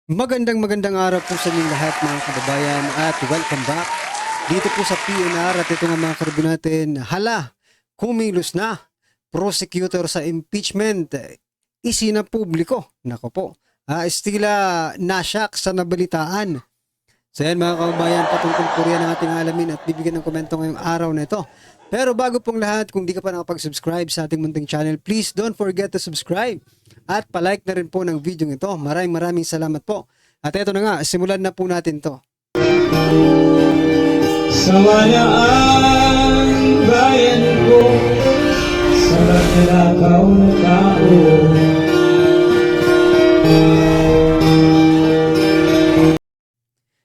Magandang araw po sa inyong lahat mga kababayan at welcome back dito po sa PNR at ito nga mga karbo natin. Hala, kumilos na prosecutor sa impeachment isinapubliko. Nako po, estila nasyak sa nabalitaan. So yan mga kababayan, patungkol po riyan ang ating alamin at bibigyan ng komento ngayong araw na ito. Pero bago pong lahat, kung di ka pa nakapag-subscribe sa ating munting channel, please don't forget to subscribe at palike na rin po ng video ito. Maraming salamat po. At ito na nga, simulan na po natin to. Samayaan bayan ko sa magnanakaw na tao.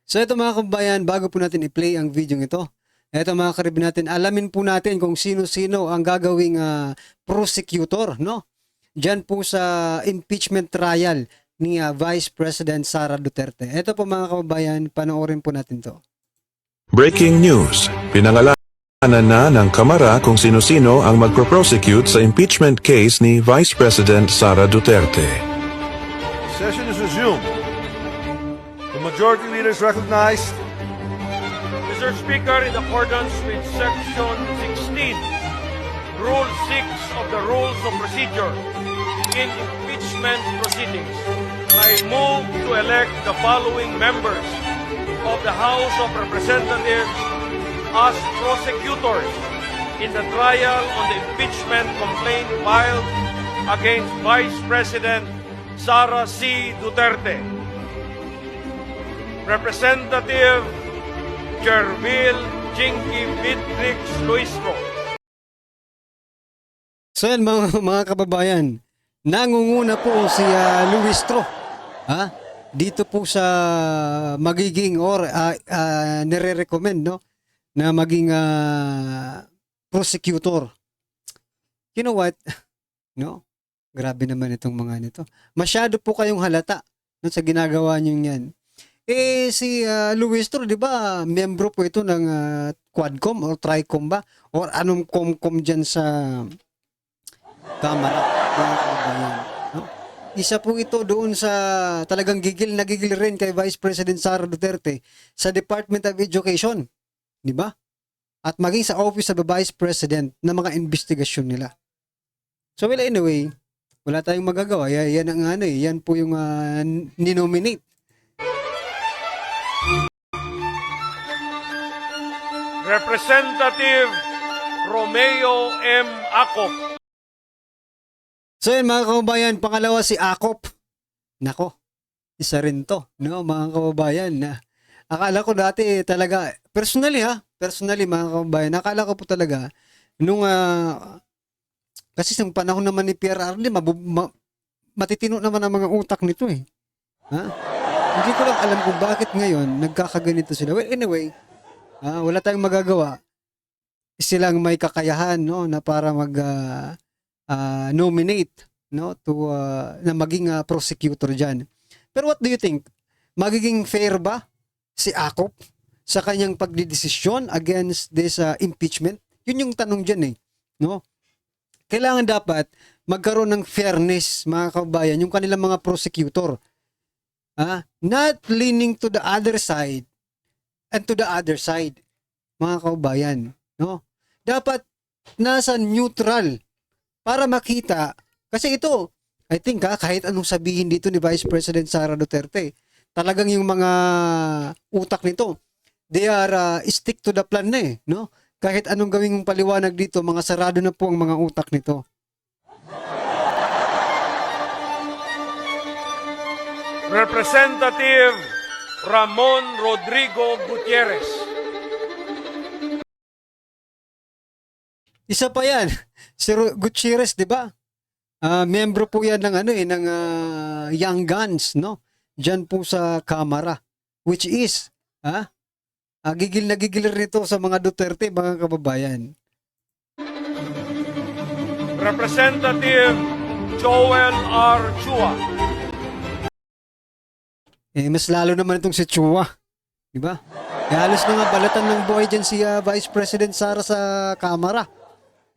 So ito mga kababayan, bago po natin i-play ang video ito, ito mga karib natin, alamin po natin kung sino-sino ang gagawing prosecutor, no? Diyan po sa impeachment trial ni Vice President Sara Duterte. Ito po mga kababayan, panoorin po natin to. Breaking news. Pinangalanan na ng Kamara kung sino-sino ang magpro-prosecute sa impeachment case ni Vice President Sara Duterte. Session is resumed. The majority leader is recognized. Mr. Speaker, in accordance with Section 16, Rule 6 of the Rules of Procedure in impeachment proceedings, I move to elect the following members of the House of Representatives as prosecutors in the trial on the impeachment complaint filed against Vice President Sara C. Duterte. Representative Jervil Jinky Beatrix Luistro. So yan mga kababayan, nangunguna po si Luistro dito po sa magiging or nire-recommend no na maging prosecutor. You know what? No? Grabe naman itong mga nito. Masyado po kayong halata no, sa ginagawa niyo yan. Si Luistro, di ba, membro po ito ng Quadcom or Tricom ba? Or anong Comcom dyan sa Kamara. No? Isa po ito doon sa talagang gigil rin kay Vice President Sara Duterte sa Department of Education. Di ba? At maging sa Office of the Vice President na mga investigasyon nila. So well, anyway, wala tayong magagawa. Yan ang yan po yung ninominate. Representative Romeo M. Acop. So yan mga kababayan, pangalawa si Acop. Nako, isa rin to, no mga kababayan. Akala ko dati talaga, personally mga kababayan, akala ko po talaga, nung, kasi sa panahon naman ni PRRD, matitino naman ang mga utak nito eh. Hindi ko lang alam kung bakit ngayon nagkakaganito sila. Well, anyway, wala tayong magagawa. Silang may kakayahan no na para nominate no to na maging prosecutor diyan. Pero what do you think? Magiging fair ba si Acop sa kanyang pagdidesisyon against this impeachment? Yun yung tanong diyan eh, no? Kailangan dapat magkaroon ng fairness mga kababayan yung kanilang mga prosecutor. Not leaning to the other side and to the other side, mga kababayan, no? Dapat nasa neutral para makita, kasi ito, I think kahit anong sabihin dito ni Vice President Sara Duterte, talagang yung mga utak nito, they are stick to the plan na eh, no? Kahit anong gawing paliwanag dito, mga sarado na po ang mga utak nito. Representative Ramon Rodrigo Gutierrez. Isa pa yan, si Gutierrez, di ba? Membro po yan ng ng Young Guns, no? Diyan po sa Kamara, which is gigil na gigil rin ito sa mga Duterte, mga kababayan. Representative Joel R. Chua. Mas lalo naman itong si Chua, di ba? Halos na nga balatan ng buhay dyan si Vice President Sara sa Kamara,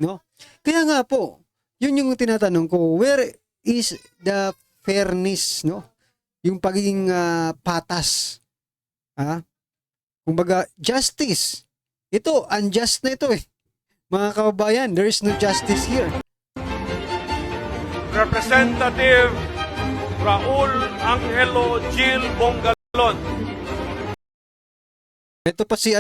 no? Kaya nga po, yun yung tinatanong ko, where is the fairness, no? yung pagiging patas. Kumbaga, justice. Ito, unjust na ito eh. Mga kababayan, there is no justice here. Representative Raul Angelo Gil Bongalon. Ito pa si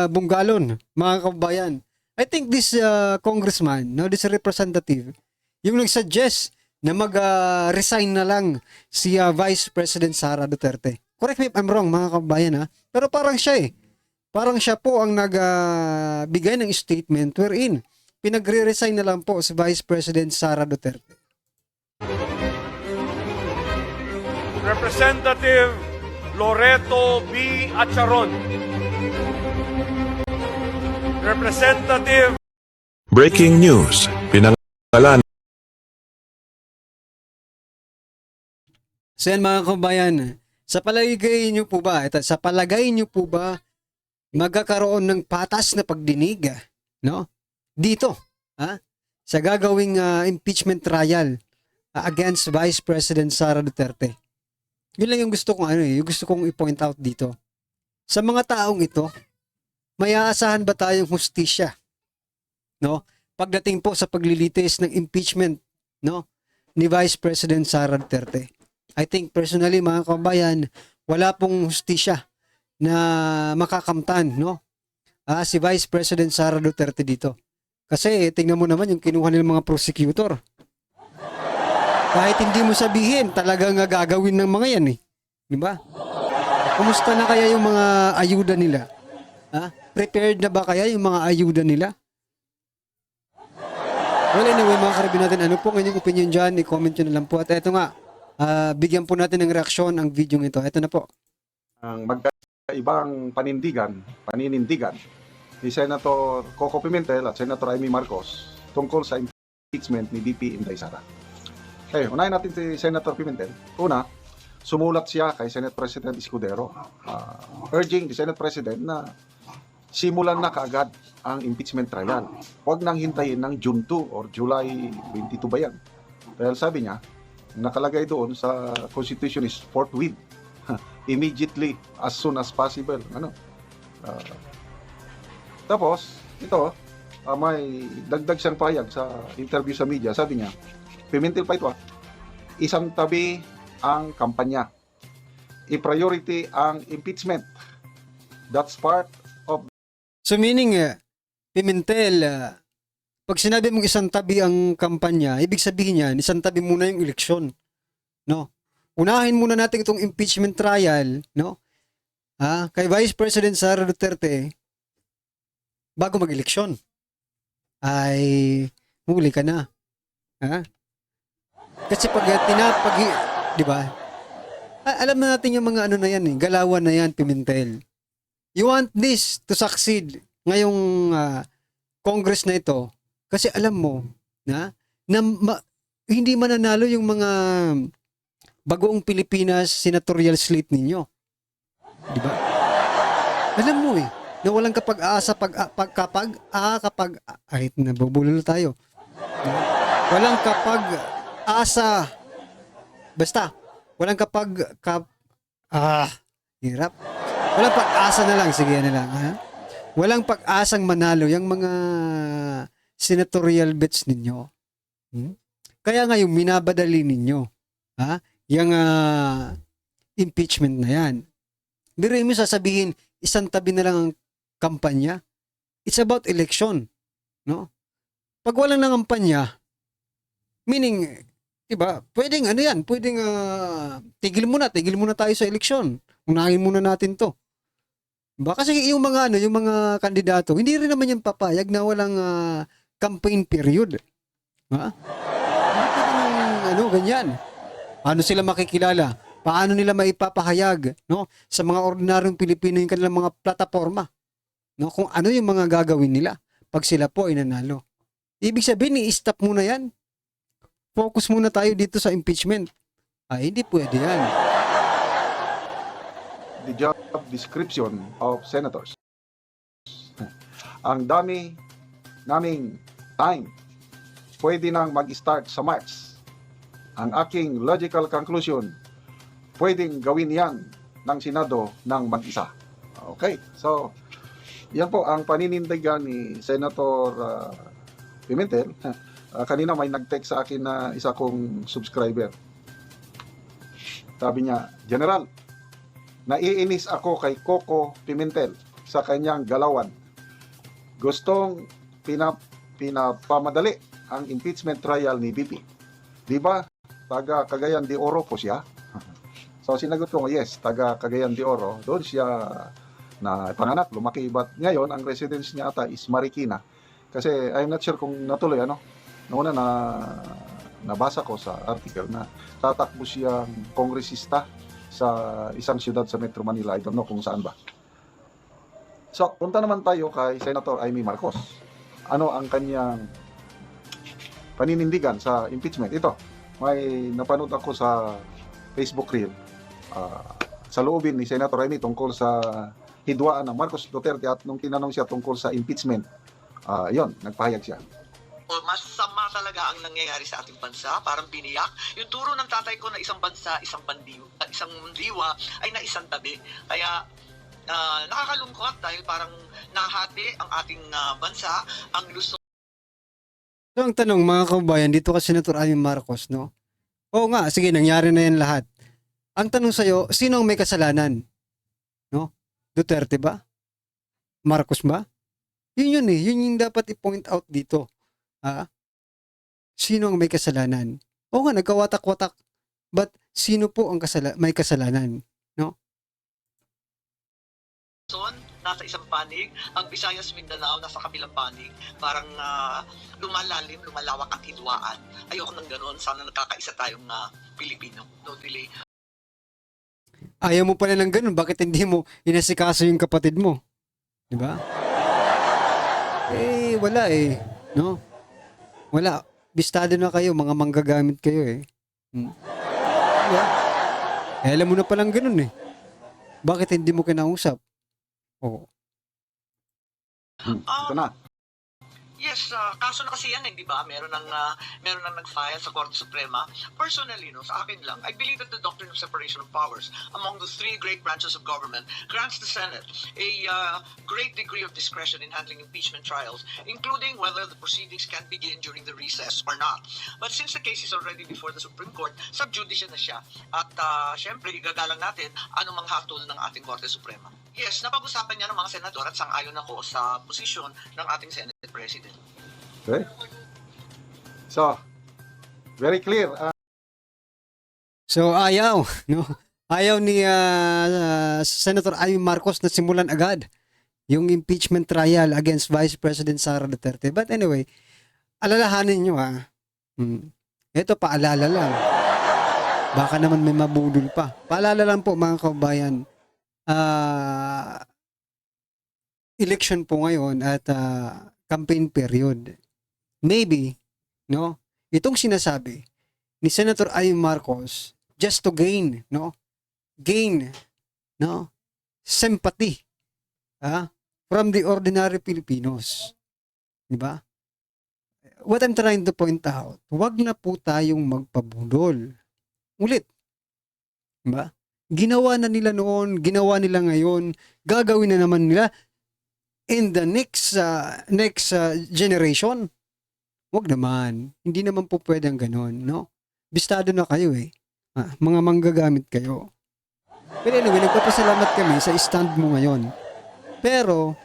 Bungalon, mga kababayan. I think this congressman, this representative, yung nag-suggest na mag-resign na lang si Vice President Sara Duterte. Correct me if I'm wrong, mga kababayan Pero parang siya Parang siya po ang nagbigay ng statement wherein pinagre-resign na lang po si Vice President Sara Duterte. Representative Loreto B. Acharon. Representative Breaking news. Pinangalanan So yan, mga kababayan, sa palagay niyo po ba, magkakaroon ng patas na pagdinig, dito, sa gagawing impeachment trial against Vice President Sara Duterte? Yun lang yung gusto kong i-point out dito. Sa mga taong ito, may aasahan ba tayong hustisya? Pagdating po sa paglilitis ng impeachment, ni Vice President Sara Duterte. I think personally, mga kababayan, wala pong hustisya na makakamtan, si Vice President Sara Duterte dito. Kasi tingnan mo naman yung kinuha nilang mga prosecutor. Kahit hindi mo sabihin, talagang gagawin ng mga yan Di ba? Kumusta na kaya yung mga ayuda nila? Prepared na ba kaya yung mga ayuda nila? Well, anyway, mga karabin natin, ano po ang inyong opinion dyan? I-comment nyo na lang po. At eto nga, bigyan po natin ng reaksyon ang video ito. Ito na po. Ang magkaibang paninindigan ni Senator Coco Pimentel at Senator Amy Marcos tungkol sa impeachment ni VP Inday Sara. Unahin natin si Senator Pimentel. Una, sumulat siya kay Senate President Escudero urging the Senate President na simulan na kaagad ang impeachment trial. Huwag nang hintayin ng June 2 or July 22 ba yan? Dahil sabi niya, nakalagay doon sa Constitution is forthwith, immediately, as soon as possible. Tapos, ito, may dagdag siyang payag sa interview sa media. Sabi niya, Pimentel pa ito, isang tabi ang kampanya. I-priority ang impeachment. That's part of... So meaning, Pimentel, pag sinabi mong isang tabi ang kampanya, ibig sabihin yan, isang tabi muna yung eleksyon. Unahin muna natin itong impeachment trial, kay Vice President Sara Duterte, bago mag-eleksyon. Ay, huli ka na. Kasi di ba? Alam na natin yung mga na yan, galawan na yan, Pimentel. You want this to succeed ngayong Congress na ito, kasi alam mo na hindi mananalo yung mga bagoong Pilipinas senatorial slate ninyo. Di ba? Alam mo na walang kapag-asa ay, nabubulol tayo. Walang kapag-asa. Basta, walang hirap. Walang pag-asa na lang. Sige, Walang pag-asang manalo yung mga senatorial bets ninyo. Kaya ngayon, minabadali ninyo. Yung impeachment na yan. Hindi rin mo sasabihin, isang tabi na lang ang kampanya. It's about election. Pag walang ng kampanya, meaning, diba, pwedeng tigil muna tayo sa eleksyon. Unahin muna natin to. Diba? Kasi yung mga kandidato, hindi rin naman yung papayag na walang campaign period. Ganyan. Paano sila makikilala? Paano nila maipapahayag, sa mga ordinaryong Pilipino yung kanilang mga plataforma? Kung ano yung mga gagawin nila pag sila po ay nanalo. Ibig sabihin, i-stop muna yan. Focus muna tayo dito sa impeachment. Hindi pwede yan. The job description of senators. Ang dami naming time. Pwede nang mag-start sa March. Ang aking logical conclusion, pwedeng gawin yan ng Senado ng mag-isa. Okay, so yan po ang paninindigan ni Senator Pimentel. Kanina may nag-text sa akin na isa kong subscriber. Sabi niya, General, naiinis ako kay Coco Pimentel sa kanyang galawan. Gustong pinapamadali ang impeachment trial ni BP. Di ba? Taga Cagayan de Oro po siya. So sinagot ko, yes, taga Cagayan de Oro. Doon siya na panganak, lumaki. But ngayon, ang residence niya ata is Marikina. Kasi I'm not sure kung natuloy, Noona nabasa ko sa article na tatakbo siyang kongresista sa isang siyudad sa Metro Manila. I don't know kung saan ba. So, punta naman tayo kay Senator Amy Marcos. Ano ang kanyang paninindigan sa impeachment? Ito, may napanood ako sa Facebook reel sa loobin ni Senator Amy tungkol sa hidwaan ng Marcos Duterte at nung tinanong siya tungkol sa impeachment, yon, nagpahayag siya. Masama talaga ang nangyayari sa ating bansa, parang biniyak. Yung turo ng tatay ko na isang bansa, isang diwa ay na isang tabi. Kaya nakakalungkot dahil parang nahati ang ating bansa, ang Luzon. So ang tanong mga kabayan, dito ka Senator Amy Marcos, no? Oo nga, sige, nangyari na yan lahat. Ang tanong sa'yo, sino ang may kasalanan? No? Duterte ba? Marcos ba? Yun eh, yun yung dapat i-point out dito. Sino ang may kasalanan? Oo nga, nagkawatak-watak. But sino po ang may kasalanan? No? Nasa isang panig, ang Visayas Mindanao nasa kabilang panig, parang lumalalim, lumalawak ang hidwaan. Ayoko nang ganoon, sana nagkakaisa tayong Pilipino. No delay. Ayaw mo pala ng ganun, bakit hindi mo inasikaso yung kapatid mo? Di ba? Wala eh. No? Wala. Bistado na kayo, mga manggagamit kayo eh. Diba? Alam mo na palang ganun eh. Bakit hindi mo kinausap? Oo. Ito na. Yes, kaso na kasi yan di ba? Meron nang nag-file sa Korte Suprema. Personally, sa akin lang, I believe that the doctrine of separation of powers among the three great branches of government grants the Senate a great degree of discretion in handling impeachment trials, including whether the proceedings can begin during the recess or not. But since the case is already before the Supreme Court, sub judice na siya. At syempre, igagalang natin anumang hatol ng ating Korte Suprema. Yes, napag-usapan niya ng mga senador at sang-ayon ako sa posisyon ng ating Senate President. Okay. So, very clear. So ayaw, no? Ayaw ni Senator Amy Marcos na simulan agad yung impeachment trial against Vice President Sara Duterte. But anyway, alalahanin nyo Ito paalala lang. Baka naman may mabudol pa. Paalala lang po mga kabayan. Election po ngayon at campaign period. Maybe, no? Itong sinasabi ni Senator Amy Marcos just to gain, sympathy from the ordinary Filipinos. Di ba? What I'm trying to point out, wag na po tayong magpabudol. Ulit. Di ba? Ginawa na nila noon, ginawa nila ngayon, gagawin na naman nila in the next generation. Wag naman. Hindi naman po pwedeng ganon, no? Bistado na kayo eh. Mga manggagamit kayo. Pero anyway, nagpapasalamat kami sa stand mo ngayon. Pero,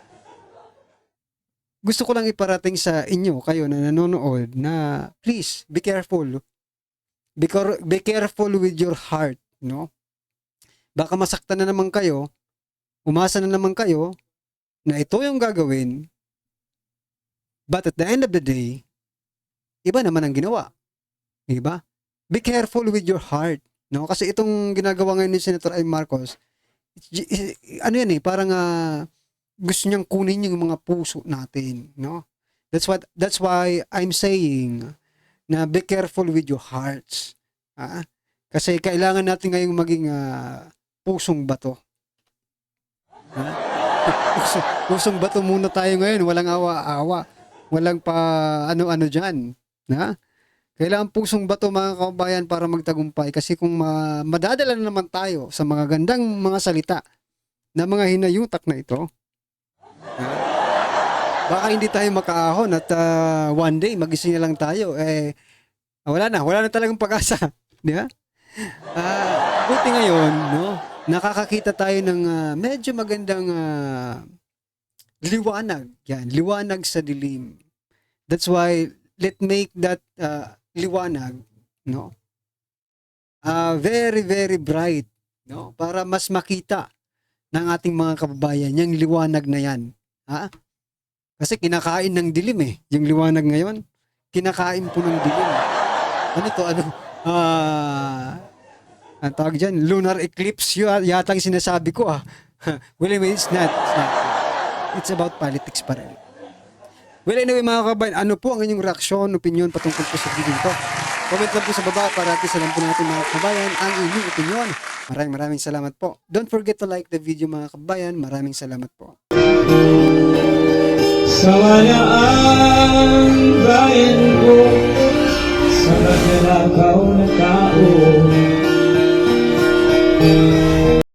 gusto ko lang iparating sa inyo, kayo na nanonood, na please, be careful. Be careful with your heart, no? Baka masaktan na naman kayo, umasa na naman kayo, na ito yung gagawin, but at the end of the day, iba naman ang ginawa. Diba? Be careful with your heart. No? Kasi itong ginagawa ngayon ni Senator Amy Marcos, parang gusto niyang kunin yung mga puso natin. No? That's why I'm saying na be careful with your hearts. Kasi kailangan natin ngayong maging pusong bato. Pusong bato muna tayo ngayon. Walang awa-awa. Walang pa ano-ano dyan. Kailangan pusong bato mga kababayan para magtagumpay kasi kung madadala na naman tayo sa mga gandang mga salita na mga hinayutak na ito, baka hindi tayo makaahon at one day magising na lang tayo wala na talagang pag-asa, di ba? Buti ngayon, no, nakakakita tayo ng medyo magandang liwanag sa dilim. That's why let's make that liwanag, no, very very bright, no, para mas makita ng ating mga kababayan yung liwanag na yan. Kasi kinakain ng dilim yung liwanag ngayon. Kinakain po ng dilim. Ano to? Ang tawag dyan, lunar eclipse yata yung sinasabi ko Well, anyway, it's not. It's about politics pa rin. Well, anyway mga kabayan, ano po ang inyong reaksyon, opinion patungkol po sa video ito? Comment lang po sa baba para at alam po natin mga kabayan ang inyong opinion. Maraming salamat po. Don't forget to like the video mga kabayan. Maraming salamat po. Sawaya ang bayan ko sa magnanakaw